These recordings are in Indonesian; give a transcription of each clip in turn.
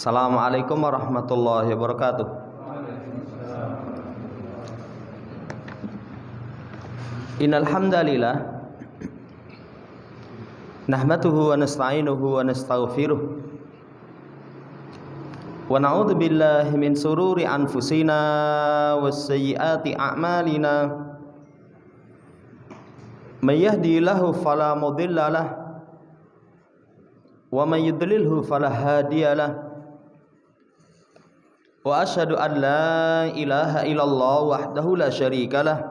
Assalamualaikum warahmatullahi wabarakatuh. Innal hamdalillah nahmaduhu wa nasta'inuhu wa nastaghfiruh wa na'udzu billahi min sururi anfusina was sayyiati a'malina. May yahdihillahu fala mudhillalah wa may yudlilhu fala hadiyalah. Wa asyhadu an la ilaha illallah wahdahu la syarikalah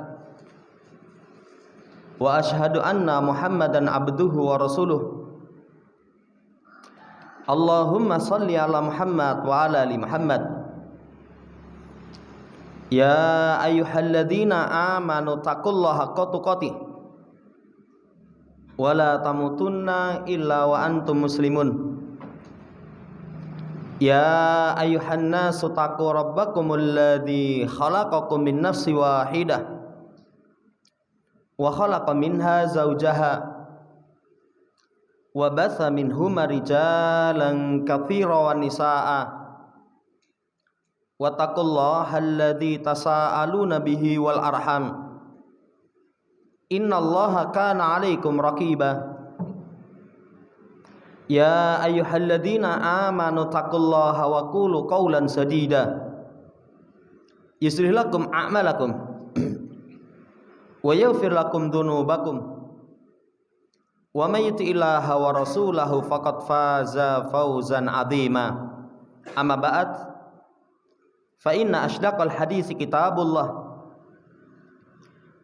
wa asyhadu anna Muhammadan abduhu wa rasuluh. Allahumma shalli ala Muhammad wa ala ali Muhammad. Ya ayyuhalladzina amanu taqullaha haqqa tuqatih wa la tamutunna illa wa antum muslimun. Ya ayyuhan nasu taqu rabbakumul ladzi khalaqakum min nafsin wahidah wa khalaqa minha zawjaha wa batha minhuma rijalan katsiran wa nisaa'a wattaqullaha alladzi tasaaluna bihi wal arham innallaha kana 'alaikum raqiba. Ya ayyuhalladzina amanu taqullaha wa qulu qawlan sadida yuslih lakum a'malakum wa yaghfir lakum dhunubakum wa may yuti'illaha wa rasulahu faqad faza fawzan 'azima. Amma ba'd, fa inna ashdaqal haditsi kitabullah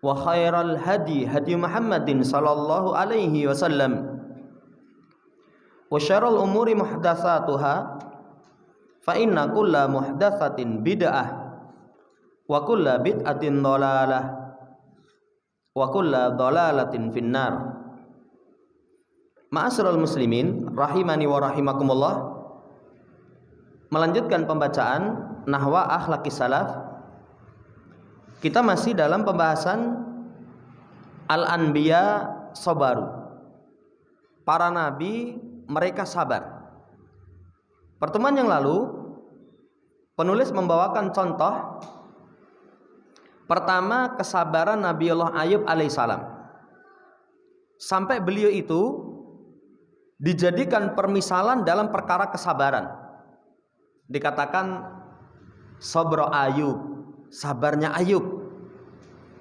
wa khairal hadi hadi Muhammadin sallallahu alaihi wasallam wa syarrul umuri muhdatsatuha fa inna kulla muhdatsatin bid'ah wa kulla bid'atin dhalalah wa kulla dhalalatin finnar. Ma'asyiral muslimin rahimani wa rahimakumullah. Melanjutkan pembacaan nahwa akhlaqis salaf. Kita masih dalam pembahasan al-anbiya sabaru. Para nabi mereka sabar. Pertemuan yang lalu penulis membawakan contoh pertama kesabaran Nabiullah Ayub alaihissalam, sampai beliau itu dijadikan permisalan dalam perkara kesabaran. Dikatakan sabra Ayub, sabarnya Ayub.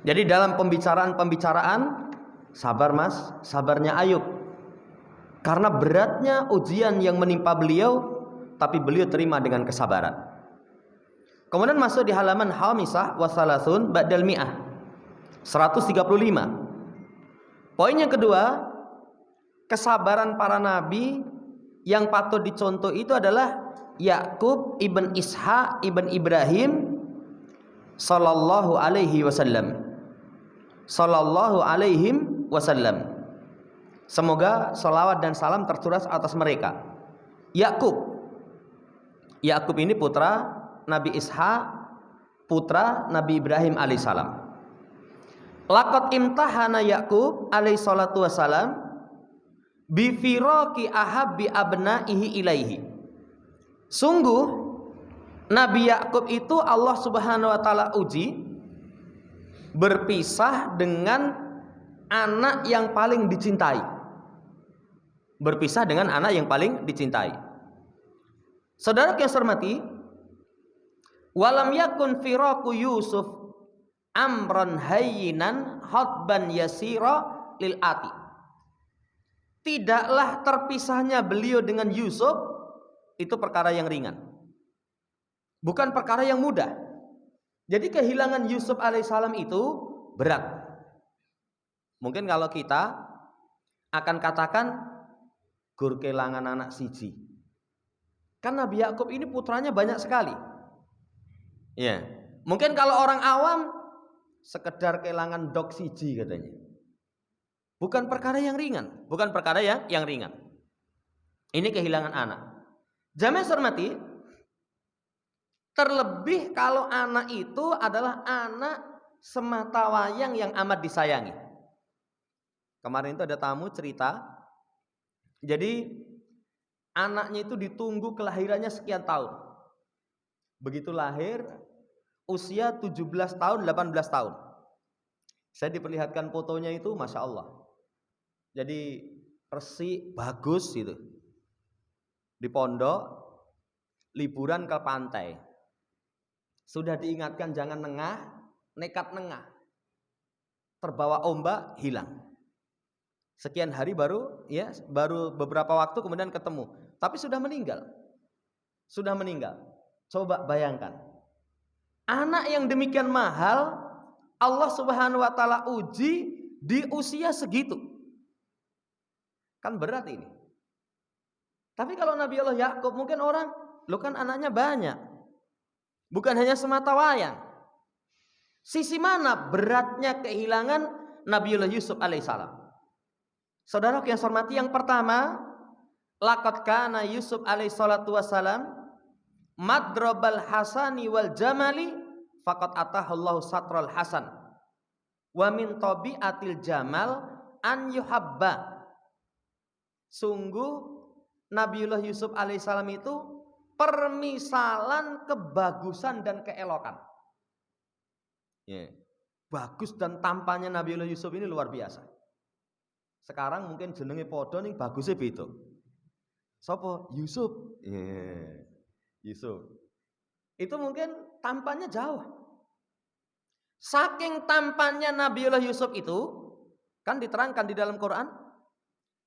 Jadi dalam pembicaraan sabar mas, sabarnya Ayub. Karena beratnya ujian yang menimpa beliau, tapi beliau terima dengan kesabaran. Kemudian masuk di halaman hamisah wa salasun ba'dal mi'ah 135. Poin yang kedua, kesabaran para nabi yang patut dicontoh itu adalah Yakub ibn Ishaq ibn Ibrahim sallallahu alaihi wasallam. Sallallahu alaihi wasallam. Semoga salawat dan salam tercurah atas mereka. Yakub ini putra Nabi Ishaq, putra Nabi Ibrahim alaihissalam. Laqad imtahana Yakub alaihissalatu wassalam bi firaqi ahabbi abnaihi ilaihi. Sungguh Nabi Yakub itu Allah Subhanahu wa taala uji berpisah dengan anak yang paling dicintai. Berpisah dengan anak yang paling dicintai. Saudara yang saya hormati, walam yakun firaqu Yusuf amran hayyinan hadban yasira lil ati. Tidaklah terpisahnya beliau dengan Yusuf itu perkara yang ringan, bukan perkara yang mudah. Jadi kehilangan Yusuf alaihissalam itu berat. Mungkin kalau kita akan katakan gur kelangan anak siji. Kan Nabi Yakub ini putranya banyak sekali. Ya, mungkin kalau orang awam sekedar kelangan dok siji katanya. Bukan perkara yang ringan, bukan perkara yang ringan. Ini kehilangan anak. Jamaah hormati, terlebih kalau anak itu adalah anak sematawayang yang amat disayangi. Kemarin itu ada tamu cerita. Jadi Anaknya itu ditunggu kelahirannya sekian tahun. Begitu lahir, usia 17 tahun, 18 tahun. Saya diperlihatkan fotonya itu, Masya Allah. Jadi resik, bagus gitu. Di pondok, liburan ke pantai. Sudah diingatkan jangan nengah, nekat nengah. Terbawa ombak, hilang. Sekian hari baru beberapa waktu kemudian ketemu. Tapi sudah meninggal. Sudah meninggal. Coba bayangkan. Anak yang demikian mahal, Allah Subhanahu wa taala uji di usia segitu. Kan berat ini. Tapi kalau Nabi Allah Yakub, mungkin orang, lo kan anaknya banyak. Bukan hanya semata wayang. Sisi mana beratnya kehilangan Nabiullah Yusuf alaihissalam? Saudara yang saya hormati, yang pertama, laqad kana Yusuf alaihissalatu wassalam madrabal hasani wal jamali faqad atahallahu satral hasan wa min tabiatil jamal an yuhabba. Sungguh Nabiullah Yusuf alaihissalam itu permisalan kebagusan dan keelokan. Bagus dan tampannya Nabiullah Yusuf ini luar biasa. Sekarang mungkin jenenge podo nih bagusnya beda. Sopo? Yusuf. Yusuf. Itu mungkin tampannya jauh. Saking tampannya Nabiullah Yusuf itu, kan diterangkan di dalam Quran,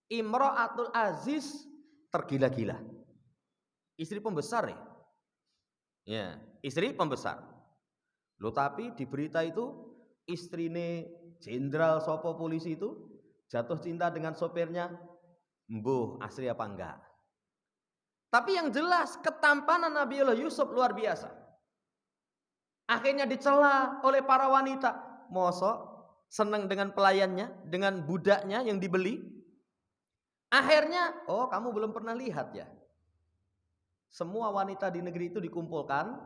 Imra'atul Aziz tergila-gila. Istri pembesar ya. Ya, istri pembesar. Loh tapi di berita itu istrine jenderal sopo polisi itu jatuh cinta dengan sopirnya. Mbuh, asli apa enggak? Tapi yang jelas ketampanan Nabiullah Yusuf luar biasa. Akhirnya dicela oleh para wanita. Mosok senang dengan pelayannya, dengan budaknya yang dibeli. Akhirnya, oh kamu belum pernah lihat ya. Semua wanita di negeri itu dikumpulkan,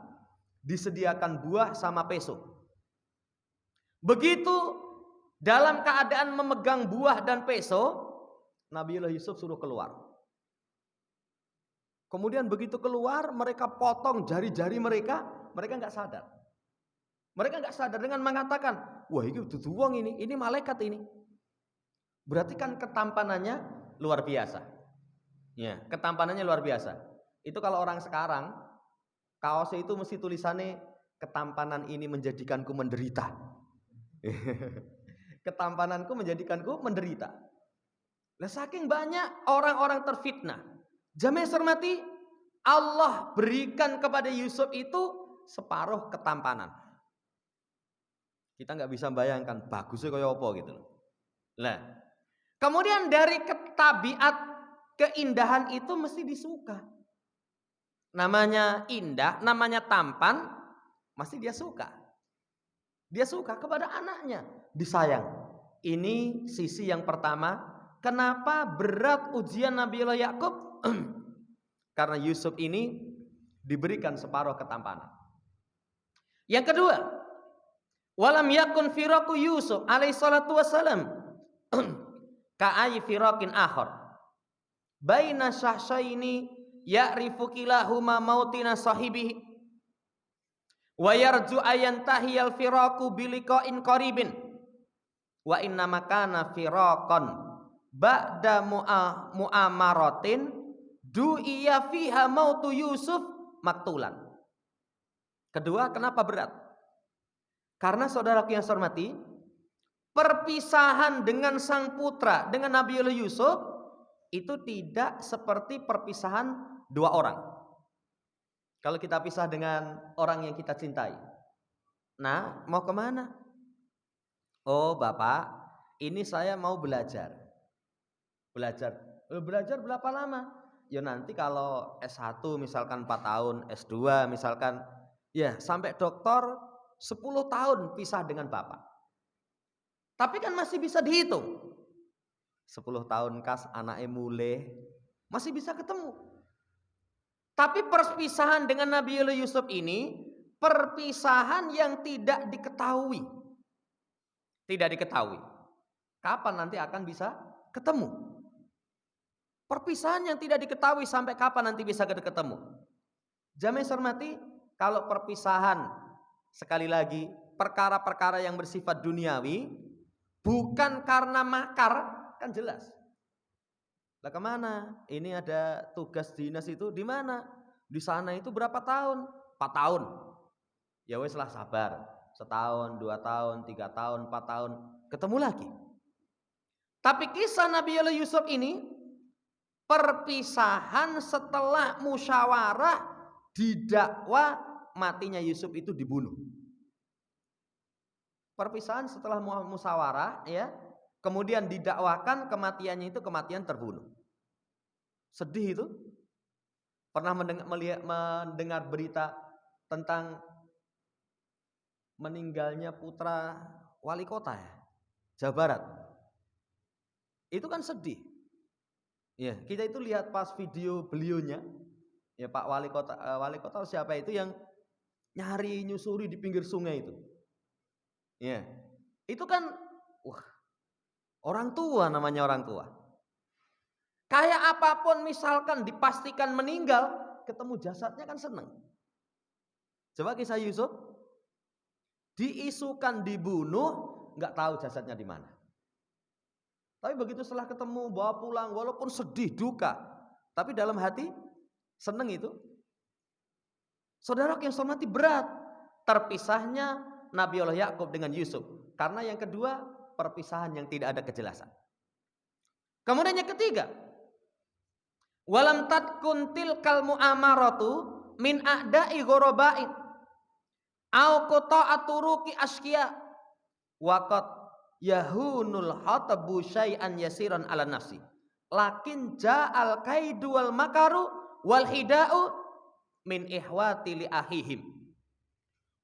disediakan buah sama peso. Begitu dalam keadaan memegang buah dan peso, Nabiullah Yusuf suruh keluar. Kemudian begitu keluar, mereka potong jari-jari mereka nggak sadar. Mereka nggak sadar dengan mengatakan, wah ini tuh wong ini malaikat ini. Berarti kan ketampanannya luar biasa. Ya, ketampanannya luar biasa. Itu kalau orang sekarang, kaosnya itu mesti tulisannya, ketampanan ini menjadikanku menderita. Ketampananku menjadikanku menderita. Nah, saking banyak orang-orang terfitnah. Jamaah hormati, Allah berikan kepada Yusuf itu separuh ketampanan. Kita nggak bisa bayangkan bagusnya kayak apa gitu loh. Nah, kemudian dari tabiat keindahan itu mesti disuka. Namanya indah, namanya tampan, mesti dia suka. Dia suka kepada anaknya, disayang. Ini sisi yang pertama. Kenapa berat ujian Nabiullah Yakub? Karena Yusuf ini diberikan separuh ketampanan. Yang kedua, walam yakun firaku Yusuf alaihissalatu wassalam ka'ayi firakin akhar baina syahsyaini ya'rifu kilahuma mautina sahibihi wa yarju ayantahiyal firaku biliqa'in qaribin wa inna makana firaqan ba'da mu'amaratin du'iya fiha mautu Yusuf maktulan. Kedua, kenapa berat? Karena saudaraku yang saya hormati, perpisahan dengan sang putra, dengan Nabiullah Yusuf, itu tidak seperti perpisahan dua orang. Kalau kita pisah dengan orang yang kita cintai, nah mau kemana? Oh bapak, ini saya mau belajar. Belajar berapa lama? Ya nanti kalau S1 misalkan 4 tahun, S2 misalkan, ya sampai doktor 10 tahun pisah dengan bapak. Tapi kan masih bisa dihitung. 10 tahun kas anaknya mulai, masih bisa ketemu. Tapi perpisahan dengan Nabiullah Yusuf ini perpisahan yang tidak diketahui. Tidak diketahui. Kapan nanti akan bisa ketemu? Perpisahan yang tidak diketahui sampai kapan nanti bisa ketemu. Jamaah hormati, kalau perpisahan sekali lagi perkara-perkara yang bersifat duniawi bukan karena makar, kan jelas. Lah kemana? Ini ada tugas dinas itu di mana? Di sana itu berapa tahun? 4 tahun. Ya wes lah sabar. Setahun, 2 tahun, 3 tahun, 4 tahun, ketemu lagi. Tapi kisah Nabi Yusuf ini perpisahan setelah musyawarah, didakwa matinya Yusuf itu dibunuh. Perpisahan setelah musyawarah, ya, kemudian didakwakan kematiannya itu kematian terbunuh. Sedih itu. Pernah mendengar berita tentang meninggalnya putra wali kota ya, Jawa Barat. Itu kan sedih. Ya, kita itu lihat pas video beliaunya, ya Pak wali kota siapa itu yang nyari nyusuri di pinggir sungai itu. Ya. Itu kan orang tua, namanya orang tua. Kayak apapun misalkan dipastikan meninggal, ketemu jasadnya kan seneng. Coba kisah Yusuf, diisukan dibunuh, nggak tahu jasadnya di mana. Tapi begitu setelah ketemu, bawa pulang, walaupun sedih, duka, tapi dalam hati seneng itu. Saudara yang hormati, berat terpisahnya Nabiullah Yakub dengan Yusuf. Karena yang kedua, perpisahan yang tidak ada kejelasan. Kemudian yang ketiga, walam tatkun tilkal mu'amaratu min a'da'i ghoroba'in au qata'aturuki asqiya waqat yahunul hatabu syai'an yasiran ala nafsi lakin ja'al kaidu wal makaru wal hida'u min ihwati li ahihim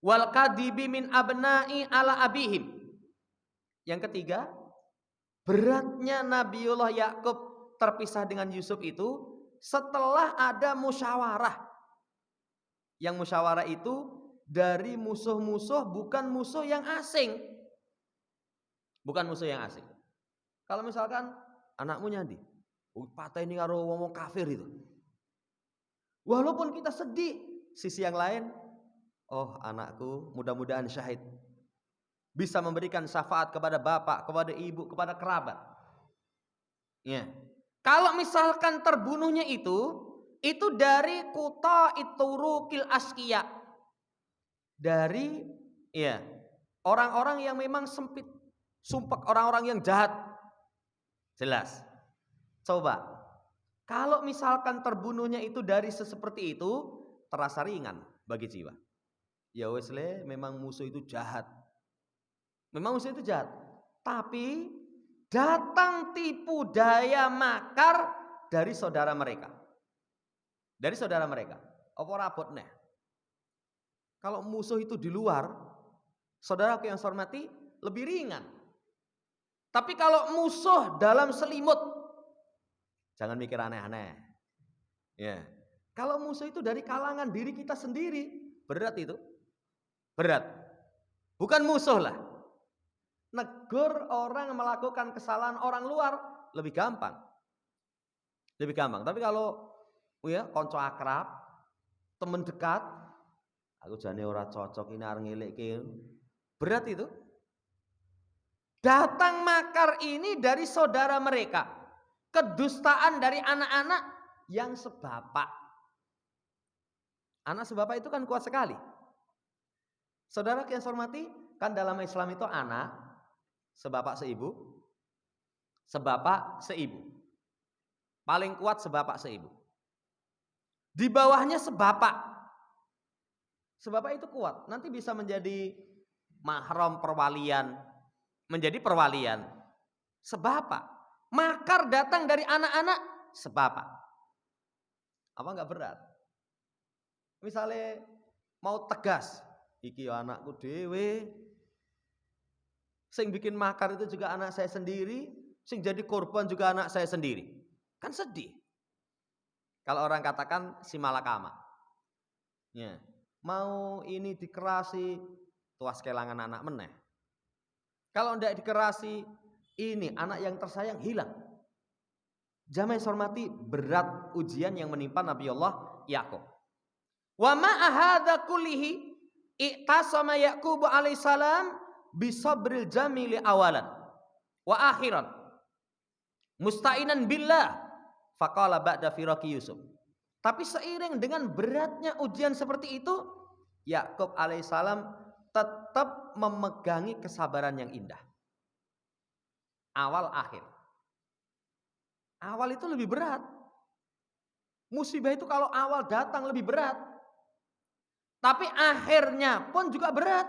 wal kadibi min abna'i ala abihim. Yang ketiga, beratnya Nabiullah Yakub terpisah dengan Yusuf itu setelah ada musyawarah. Yang musyawarah itu dari musuh-musuh, bukan musuh yang asing. Bukan musuh yang asing. Kalau misalkan anakmu nyandi, patah ini karo ngomong kafir itu. Walaupun kita sedih, sisi yang lain, oh anakku mudah-mudahan syahid. Bisa memberikan syafaat kepada bapak, kepada ibu, kepada kerabat. Ya. Kalau misalkan terbunuhnya itu dari kuta iturukil asqiya. Dari ya, orang-orang yang memang sempit, sumpek, orang-orang yang jahat. Jelas. Coba, kalau misalkan terbunuhnya itu dari seperti itu, terasa ringan bagi jiwa. Ya wes le, memang musuh itu jahat. Memang musuh itu jahat. Tapi datang tipu daya makar dari saudara mereka. Dari saudara mereka. Apa rapot nih? Kalau musuh itu di luar, saudara yang saya hormati, lebih ringan. Tapi kalau musuh dalam selimut, jangan mikir aneh-aneh. Ya. Kalau musuh itu dari kalangan diri kita sendiri, berat itu. Berat. Bukan musuh lah. Negur orang melakukan kesalahan orang luar lebih gampang. Lebih gampang. Tapi kalau ya konco akrab, teman dekat, aku jane ora cocok ini arep ngelekke. Berat itu. Datang makar ini dari saudara mereka. Kedustaan dari anak-anak yang sebapak. Anak sebapak itu kan kuat sekali. Saudara yang saya hormati, kan dalam Islam itu anak sebapak seibu, sebapak seibu. Paling kuat sebapak seibu. Di bawahnya sebapak. Sebapak itu kuat. Nanti bisa menjadi mahram perwalian. Menjadi perwalian. Sebapak. Makar datang dari anak-anak sebapak. Apa enggak berat? Misalnya mau tegas. Iki anakku dewe. Sing bikin makar itu juga anak saya sendiri, sing jadi korban juga anak saya sendiri. Kan sedih. Kalau orang katakan si malakama. Ya. Mau ini dikerasi, tuas kelangan anak meneh. Kalau ndak dikerasi, ini anak yang tersayang hilang. Jamaah hormati, berat ujian yang menimpa Nabi Allah Yakub. Wa ma'a hadza kullihi i'tasama Yaqub alaihissalam bisabril jamili awalan wa akhiran musta'inan billah faqala ba'da firaqi Yusuf. Tapi seiring dengan beratnya ujian seperti itu, Yakub alaihissalam tetap memegangi kesabaran yang indah. Awal akhir. Awal itu lebih berat. Musibah itu kalau awal datang lebih berat. Tapi akhirnya pun juga berat.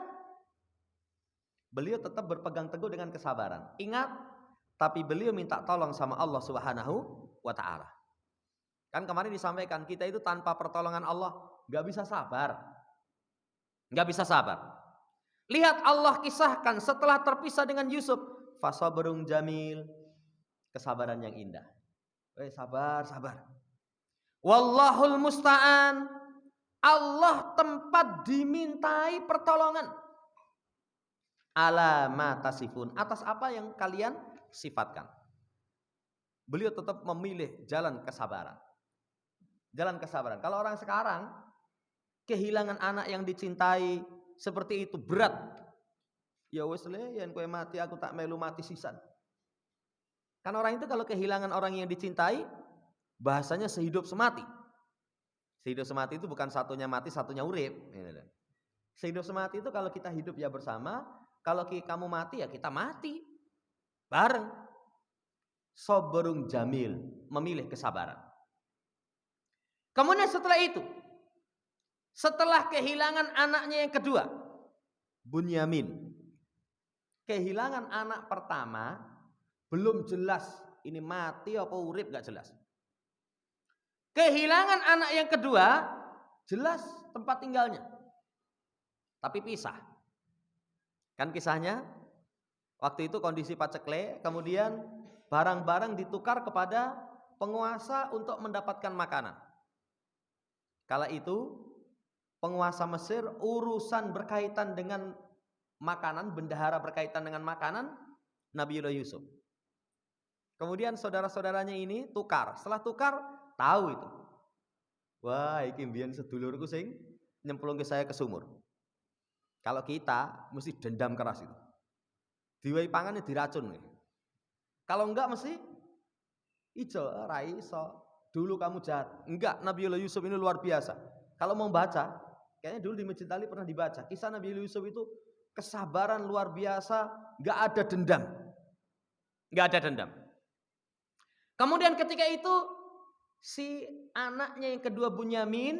Beliau tetap berpegang teguh dengan kesabaran. Ingat, tapi beliau minta tolong sama Allah Subhanahu wa ta'ala. Kan kemarin disampaikan, kita itu tanpa pertolongan Allah gak bisa sabar. Gak bisa sabar. Lihat Allah kisahkan setelah terpisah dengan Yusuf, fasabrun jamil, kesabaran yang indah. Sabar. Wallahul musta'an, Allah tempat dimintai pertolongan. Ala ma tasifun, atas apa yang kalian sifatkan. Beliau tetap memilih jalan kesabaran. Jalan kesabaran. Kalau orang sekarang kehilangan anak yang dicintai seperti itu berat. Ya wes le, yen kowe mati aku tak melu mati sisan. Kan orang itu kalau kehilangan orang yang dicintai, bahasanya sehidup semati. Sehidup semati itu bukan satunya mati, satunya urip. Sehidup semati itu kalau kita hidup ya bersama, kalau kamu mati ya kita mati. Bareng. Sabrun jamil, memilih kesabaran. Kemudian setelah itu, setelah kehilangan anaknya yang kedua, Bunyamin. Kehilangan anak pertama, belum jelas ini mati apa urip, gak jelas. Kehilangan anak yang kedua, jelas tempat tinggalnya. Tapi pisah. Kan kisahnya, waktu itu kondisi paceklik, kemudian barang-barang ditukar kepada penguasa untuk mendapatkan makanan. Kala itu, penguasa Mesir urusan berkaitan dengan makanan, bendahara berkaitan dengan makanan, Nabiullah Yusuf. Kemudian saudara-saudaranya ini tukar. Setelah tukar, tahu itu. Wah, iki mbiyen sedulurku sing nyemplung ke saya ke sumur. Kalau kita mesti dendam keras itu. Diwai pangannya diracun nih. Kalau enggak mesti ijo, ra iso. Dulu kamu jahat. Enggak, Nabiullah Yusuf ini luar biasa. Kalau mau baca, kayaknya dulu di Masjid Ali pernah dibaca. Kisah Nabiullah Yusuf itu kesabaran luar biasa, enggak ada dendam. Enggak ada dendam. Kemudian ketika itu si anaknya yang kedua Bunyamin,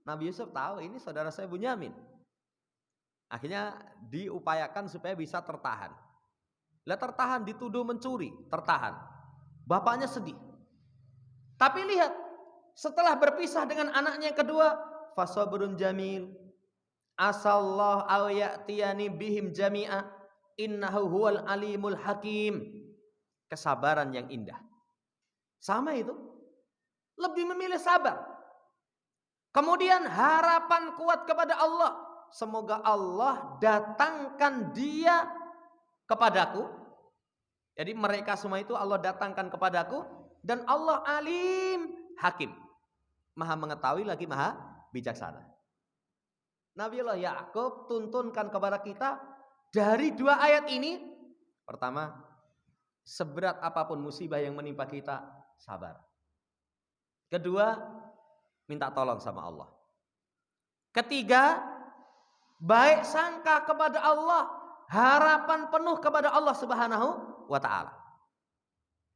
Nabi Yusuf tahu ini saudara saya Bunyamin. Akhirnya diupayakan supaya bisa tertahan. Lah tertahan, dituduh mencuri, tertahan. Bapaknya sedih. Tapi lihat, setelah berpisah dengan anaknya yang kedua, fasabrun jamil. Asallahu aw ya'tiyani bihim jami'a innahu huwal alimul hakim. Kesabaran yang indah. Sama itu. Lebih memilih sabar. Kemudian harapan kuat kepada Allah. Semoga Allah datangkan dia kepadaku. Jadi mereka semua itu Allah datangkan kepadaku. Dan Allah alim hakim. Maha mengetahui lagi maha bijaksana. Nabiullah Yakub tuntunkan kepada kita dari dua ayat ini. Pertama, seberat apapun musibah yang menimpa kita, sabar. Kedua, minta tolong sama Allah. Ketiga, baik sangka kepada Allah, harapan penuh kepada Allah Subhanahu wa ta'ala.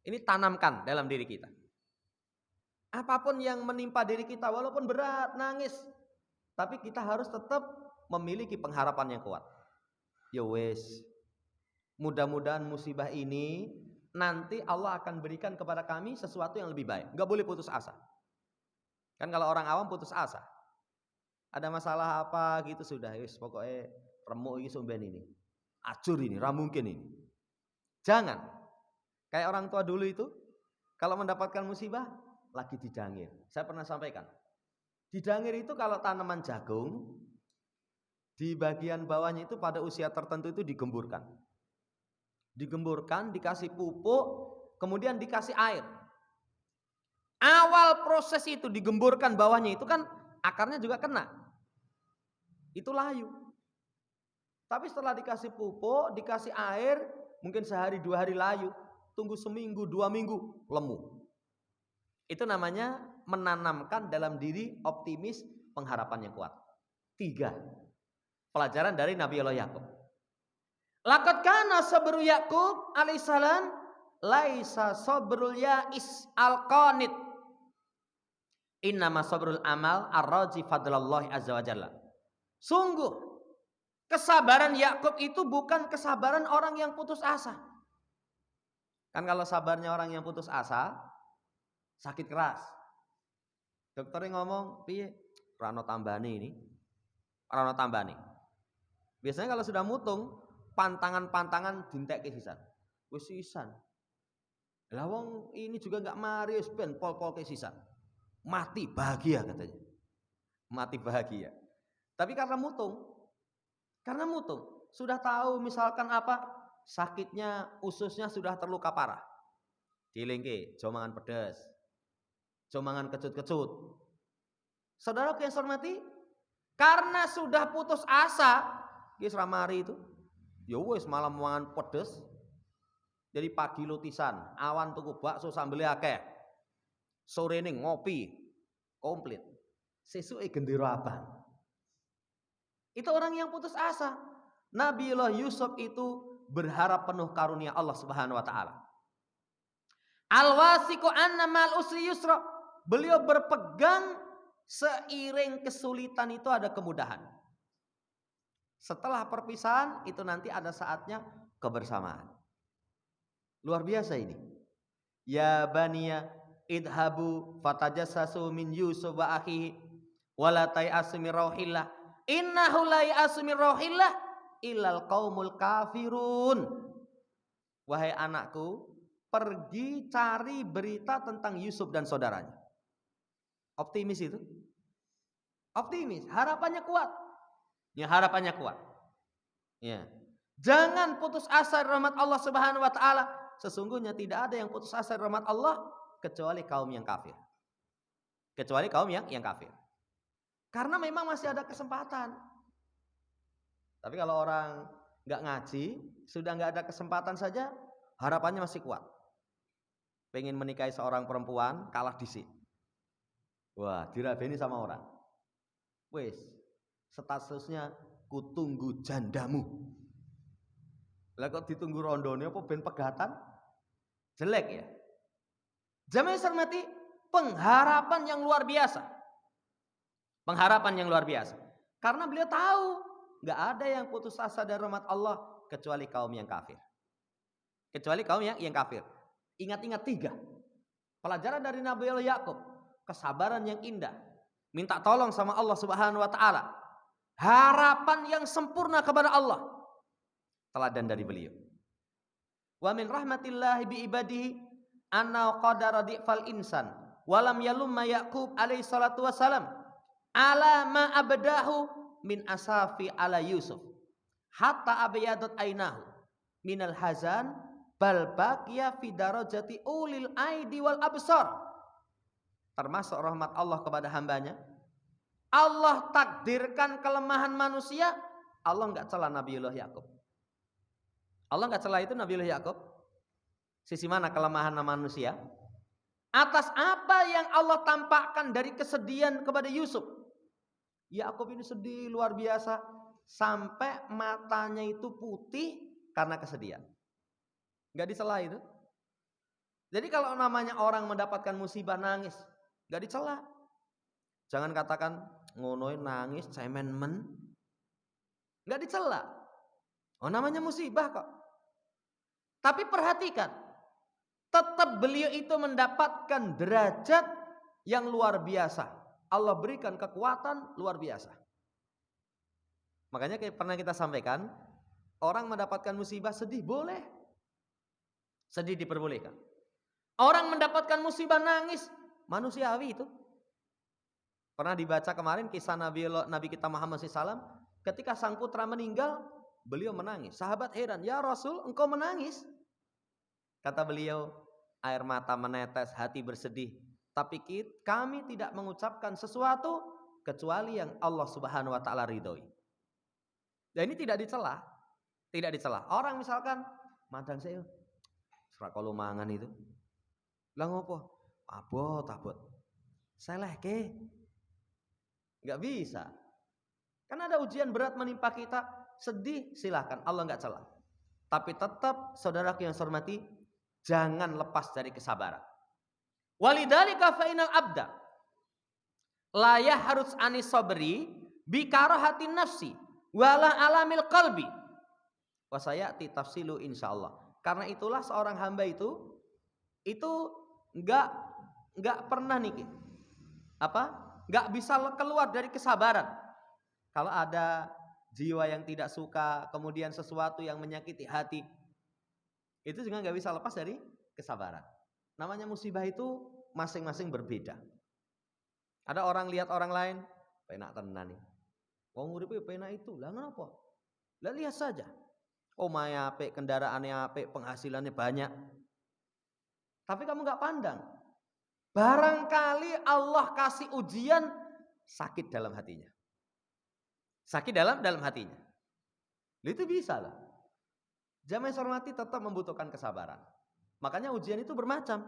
Ini tanamkan dalam diri kita. Apapun yang menimpa diri kita, walaupun berat, nangis, tapi kita harus tetap memiliki pengharapan yang kuat. Ya wes, mudah-mudahan musibah ini nanti Allah akan berikan kepada kami sesuatu yang lebih baik. Gak boleh putus asa. Kan kalau orang awam putus asa. Ada masalah apa gitu sudah, wes pokoknya remuk ini sumben ini. Acur ini, ra mungkin ini. Jangan. Kayak orang tua dulu itu, kalau mendapatkan musibah, lagi didangir. Saya pernah sampaikan. Didangir itu kalau tanaman jagung, di bagian bawahnya itu pada usia tertentu itu digemburkan. Digemburkan, dikasih pupuk, kemudian dikasih air. Awal proses itu digemburkan bawahnya itu kan akarnya juga kena. Itu layu. Tapi setelah dikasih pupuk, dikasih air, mungkin sehari 2 hari layu. Tunggu seminggu, 2 minggu, lemu. Itu namanya menanamkan dalam diri optimis, pengharapan yang kuat. 3. Pelajaran dari Nabi Allah Yakub. Laqad kana sabru Yakub alaihissalam laisa sabrul ya'is al-qanit. Innama sabrul amal ar-raji fadlallahi azza wa jalla. Sungguh kesabaran Yakub itu bukan kesabaran orang yang putus asa. Kan kalau sabarnya orang yang putus asa, sakit keras. Dokternya ngomong, piye? Rano tambani ini. Rano tambani. Biasanya kalau sudah mutung, pantangan-pantangan dintekke sisan. Wis sisan. Lah wong ini juga enggak mari wis ben pol-pol ke sisan. Mati bahagia katanya. Mati bahagia. Tapi karena mutung, sudah tahu misalkan apa? Sakitnya ususnya sudah terluka parah. Dilengke, jomangan pedas. Jomangan kecut-kecut. Saudara yang saya hormati, karena sudah putus asa, wis ramari itu. Ya wis malam mangan pedes. Jadi pagi lutisan, awan tuku bakso sambel akeh. Sore ning ngopi komplit. Sesuke gendera abang. Itu orang yang putus asa. Nabiullah Yusuf itu berharap penuh karunia Allah Subhanahu wa taala. Al-wasiqu anna ma'al usri yusra. Beliau berpegang seiring kesulitan itu ada kemudahan. Setelah perpisahan itu nanti ada saatnya kebersamaan. Luar biasa ini. Ya baniya idhabu fatajassasu min Yusuf wa akhihi wala ta'asu min rauhillah innahu la ya'asu min rauhillah illal qaumul kafirun. Wahai anakku, pergi cari berita tentang Yusuf dan saudaranya. Optimis itu. Optimis, harapannya kuat. Ya, harapannya kuat. Ya. Jangan putus asa rahmat Allah Subhanahu wa taala. Sesungguhnya tidak ada yang putus asa rahmat Allah kecuali kaum yang kafir. Kecuali kaum yang kafir. Karena memang masih ada kesempatan. Tapi kalau orang nggak ngaji, sudah nggak ada kesempatan saja, harapannya masih kuat. Pengen menikahi seorang perempuan, kalah disik. Wah, dirabeni sama orang. Wes, statusnya kutunggu jandamu. Lah kok ditunggu rondone apa ben pegatan? Jelek ya. Jamaah hormati, pengharapan yang luar biasa. Pengharapan yang luar biasa. Karena beliau tahu enggak ada yang putus asa dari rahmat Allah kecuali kaum yang kafir. Kecuali kaum yang kafir. Ingat-ingat 3. Pelajaran dari Nabi Allah Yakub, kesabaran yang indah, minta tolong sama Allah Subhanahu wa taala. Harapan yang sempurna kepada Allah. Teladan dari beliau. Wa min rahmatillahi bi ibadihi anna qadara di'fal insan walam yalumma Yaqub alaihi salatu wasalam ala ma abdahu min asafi ala Yusuf hatta abyadat ainahu minal hazan bal baqiya fi darajati ulil aidi wal absar. Termasuk rahmat Allah kepada hambanya, Allah takdirkan kelemahan manusia, Allah enggak celah Nabiullah Yakub. Allah enggak celah itu Nabiullah Yakub. Sisi mana kelemahan manusia? Atas apa yang Allah tampakkan dari kesedihan kepada Yusuf. Yakub ini sedih luar biasa sampai matanya itu putih karena kesedihan. Enggak dicela itu. Jadi kalau namanya orang mendapatkan musibah nangis, enggak dicela. Jangan katakan ngono nangis cemen men. Enggak dicela. Oh namanya musibah kok. Tapi perhatikan, tetap beliau itu mendapatkan derajat yang luar biasa. Allah berikan kekuatan luar biasa. Makanya pernah kita sampaikan, orang mendapatkan musibah sedih boleh. Sedih diperbolehkan. Orang mendapatkan musibah nangis, manusiawi itu. Pernah dibaca kemarin kisah Nabi kita Muhammad SAW, ketika sang putra meninggal, beliau menangis. Sahabat heran, ya Rasul, engkau menangis? Kata beliau, air mata menetes, hati bersedih. Tapi kami tidak mengucapkan sesuatu kecuali yang Allah Subhanahu wa taala ridhoi. Dan ini tidak dicela. Tidak dicela. Orang misalkan madang saya serak kalau mangan itu. Lah ngopo? Abot. Selehke. Enggak bisa. Kan ada ujian berat menimpa kita, sedih silahkan, Allah enggak cela. Tapi tetap saudaraku yang saya hormati, jangan lepas dari kesabaran. Walidzalika fa inal abda la yahrus anis sabri bi karahatin nafsi wala alamil qalbi. Wa sayati tafsilu insyaallah. Karena itulah seorang hamba itu enggak pernah nih enggak bisa keluar dari kesabaran. Kalau ada jiwa yang tidak suka, kemudian sesuatu yang menyakiti hati, itu juga enggak bisa lepas dari kesabaran. Namanya musibah itu masing-masing berbeda. Ada orang lihat orang lain, penak tenan nih. Wong uripe penak itu, lah ngapa? Lah lihat saja. Omahe apik, kendaraannya apik, penghasilannya banyak. Tapi kamu enggak pandang. Barangkali Allah kasih ujian sakit dalam hatinya. Sakit dalam hatinya. Itu bisa lah. Jamaah yang hormati tetap membutuhkan kesabaran. Makanya ujian itu bermacam.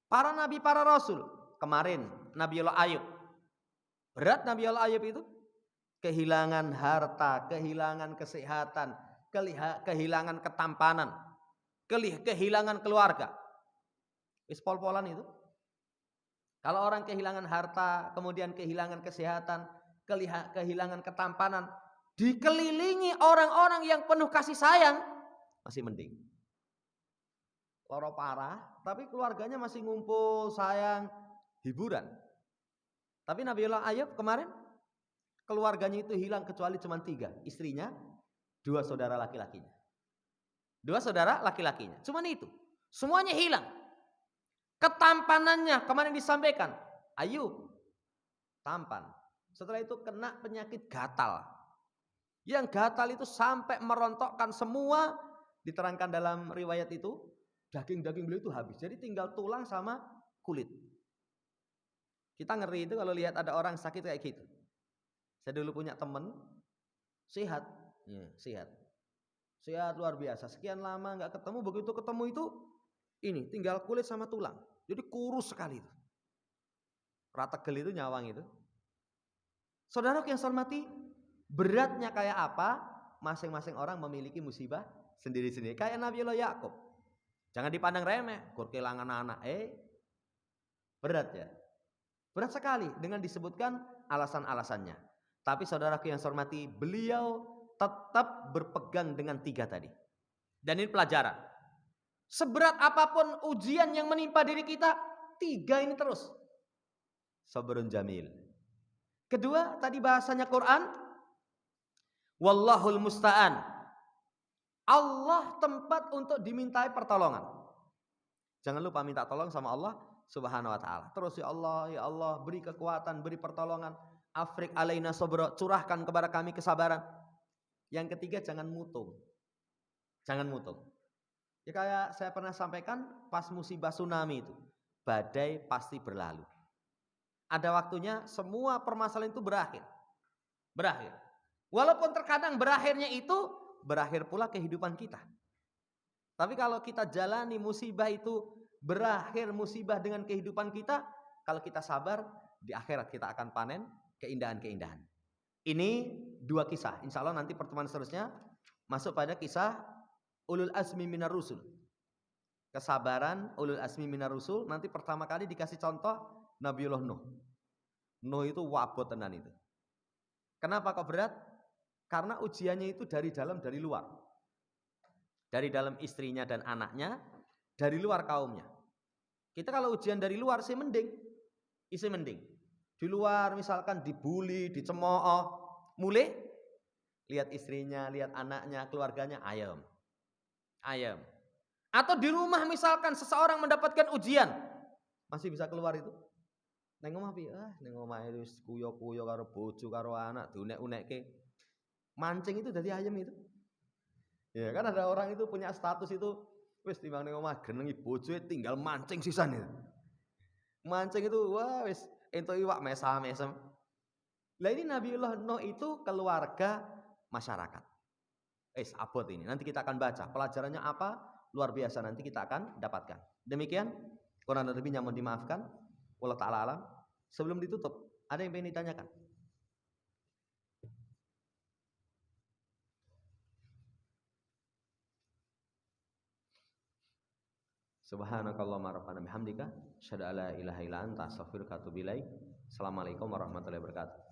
Para nabi, para rasul. Kemarin Nabiullah Ayub. Berat Nabiullah Ayub itu. Kehilangan harta, kehilangan kesehatan, kehilangan ketampanan, kehilangan keluarga. Wis pol-polan itu. Kalau orang kehilangan harta, kemudian kehilangan kesehatan, kehilangan ketampanan, dikelilingi orang-orang yang penuh kasih sayang, masih mending. Loro parah, tapi keluarganya masih ngumpul, sayang, hiburan. Tapi Nabiullah Ayub kemarin, keluarganya itu hilang kecuali cuma 3. Istrinya, 2 saudara laki-lakinya. 2 saudara laki-lakinya. Cuman itu. Semuanya hilang. Ketampanannya kemarin disampaikan. Ayub tampan. Setelah itu kena penyakit gatal. Yang gatal itu sampai merontokkan semua. Diterangkan dalam riwayat itu. Daging-daging beliau itu habis. Jadi tinggal tulang sama kulit. Kita ngeri itu kalau lihat ada orang sakit kayak gitu. Saya dulu punya teman. Sehat. Ya, sehat. Sehat luar biasa. Sekian lama gak ketemu. Begitu ketemu itu. Ini tinggal kulit sama tulang. Jadi kurus sekali itu. Rategel itu nyawang itu. Saudara yang saya hormati, beratnya kayak apa? Masing-masing orang memiliki musibah sendiri-sendiri. Kayak Nabiullah Yakub. Jangan dipandang remeh, kur kehilangan anak. Berat ya. Berat sekali dengan disebutkan alasan-alasannya. Tapi saudaraku yang saya hormati, beliau tetap berpegang dengan 3 tadi. Dan ini pelajaran. Seberat apapun ujian yang menimpa diri kita, 3 ini terus. Sabrun jamil. Kedua, tadi bahasanya Quran. Wallahul musta'an. Allah tempat untuk dimintai pertolongan. Jangan lupa minta tolong sama Allah Subhanahu wa taala. Terus ya Allah beri kekuatan, beri pertolongan. Afrik alaina sabra, curahkan kepada kami kesabaran. Yang ketiga, jangan mutung. Jangan mutung. Ya kayak saya pernah sampaikan pas musibah tsunami itu. Badai pasti berlalu. Ada waktunya semua permasalahan itu berakhir. Berakhir. Walaupun terkadang berakhirnya itu berakhir pula kehidupan kita. Tapi kalau kita jalani musibah itu berakhir musibah dengan kehidupan kita, kalau kita sabar di akhirat kita akan panen keindahan-keindahan. Ini 2 kisah. Insya Allah nanti pertemuan seterusnya masuk pada kisah Ulul Azmi Minar Rusul. Kesabaran Ulul Azmi Minar Rusul. Nanti pertama kali dikasih contoh Nabiullah Nuh. Nuh itu wabot tenan itu. Kenapa kok berat? Karena ujiannya itu dari dalam, dari luar. Dari dalam istrinya dan anaknya, dari luar kaumnya. Kita kalau ujian dari luar sih mending. Isi mending. Di luar misalkan dibully, dicemooh, mulai lihat istrinya, lihat anaknya, keluarganya ayam. Ayam. Atau di rumah misalkan seseorang mendapatkan ujian, masih bisa keluar itu. Neng omah piye? Neng omah itu kuyo-kuyo karo bojo karo anak diunek-unekke. Mancing itu dari ayam itu. Ya kan ada orang itu punya status itu wis timbang neng omah genengi bojoe tinggal mancing sisan itu. Mancing itu wah wis entuk iwak mesam-mesem. Lah ini Nabiullah Nuh itu keluarga masyarakat. Abot ini. Nanti kita akan baca pelajarannya apa, luar biasa nanti kita akan dapatkan. Demikian, kurang lebihnya mohon dimaafkan. Wallahu taala alam. Sebelum ditutup, ada yang ingin ditanyakan? Subhanakallahumma rabbana bihamdika asyhadu an la ilaha illa anta astaghfiruka wa atubu ilaik. Assalamualaikum warahmatullahi wabarakatuh.